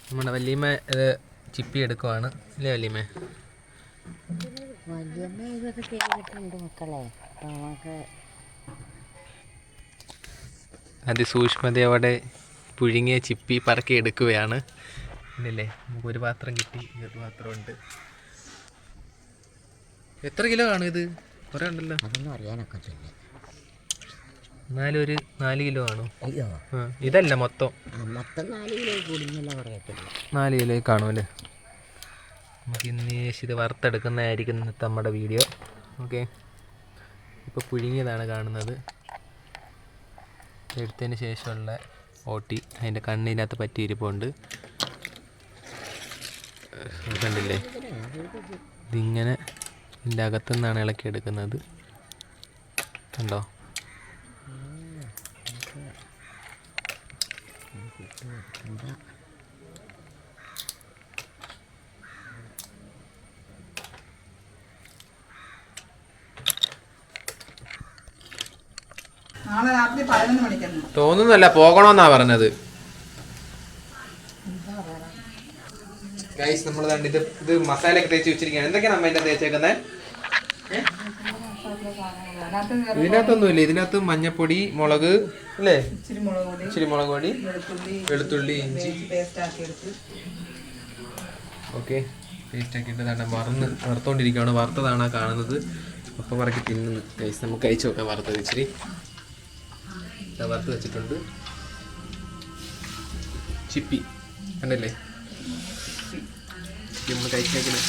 നമ്മുടെ വല്യമ്മ ഇത് ചിപ്പി എടുക്കുവാണ് അല്ലേ വല്യമ്മ? വല്യമ്മ ഇതൊക്കെ ചെയ്തിട്ടുണ്ട് മക്കളെ. നമുക്ക് അതിസൂക്ഷ്മതയോടെ പുഴുങ്ങിയ ചിപ്പി പറക്കി എടുക്കുകയാണ്. ഇല്ലല്ലേ, നമുക്ക് ഒരു പാത്രം കിട്ടി, ഒരു പാത്രമുണ്ട്. എത്ര കിലോ കാണും ഇത്? കുറേ ഉണ്ടല്ലോ. അതൊന്നും അറിയാനൊക്കത്തില്ല. എന്നാലും ഒരു 4 കിലോ കാണും. അയ്യോ, ഇതല്ല മൊത്തം മൊത്തം 4 കിലോ കൂടിയെന്നല്ല പറയത്തില്ല. 4 കിലോ കാണുമല്ലേ. നമുക്ക് ഇന്ന് ഇത് വറുത്തെടുക്കുന്നതായിരിക്കും ഇന്നത്തെ നമ്മുടെ വീഡിയോ. ഓക്കെ, ഇപ്പോൾ പുഴുങ്ങിയതാണ് കാണുന്നത്. എടുത്തതിന് ശേഷമുള്ള ഓട്ടി അതിൻ്റെ കണ്ണിനകത്ത് പറ്റിയിരിപ്പുണ്ട്. കണ്ടില്ലേ, ഇതിങ്ങനെ ഇതിൻ്റെ അകത്തു നിന്നാണ് ഇളക്കിയെടുക്കുന്നത്. കണ്ടോ? നാളെ രാത്രി 11 മണിക്കാണ് തോന്നുന്നല്ല, പോകണമെന്നാ പറഞ്ഞത്. ഗൈസ്, നമ്മൾ ഇത് മസാലയൊക്കെ തേച്ച് വെച്ചിരിക്കുകയാണ്. എന്തൊക്കെയാണ് അമ്മ ഇതിന്റെ തേച്ചേക്കുന്നത്? ഇതിനകത്തൊന്നുമില്ല. ഇതിനകത്ത് മഞ്ഞപ്പൊടി, മുളക് അല്ലേ, ഇച്ചിരി മുളക് പൊടി, വെളുത്തുള്ളി, ഇഞ്ചി ഓക്കെ പേസ്റ്റ് ആക്കിയിട്ട് വറുത്തോണ്ടിരിക്കുകയാണ്. വറുത്തതാണ് കാണുന്നത്. അപ്പം പറക്കി തിന്നുന്നു. ഗൈസ്, നമുക്ക് കഴിച്ചു നോക്കാം. വറുത്തത് ഇച്ചിരി വറുത്ത് വെച്ചിട്ടുണ്ട്. ചിപ്പി കണ്ടല്ലേ, ചിപ്പി നമ്മൾ കഴിച്ചേക്കുന്നത്.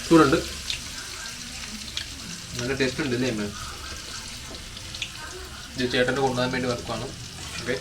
ചൂടുണ്ട്, നല്ല ടേസ്റ്റ് ഉണ്ട് അല്ലേ അമ്മ? ഇത് ചേട്ടൻ്റെ കൊണ്ടുപോകാൻ വേണ്ടി വറുക്കാണ്. ഓക്കെ.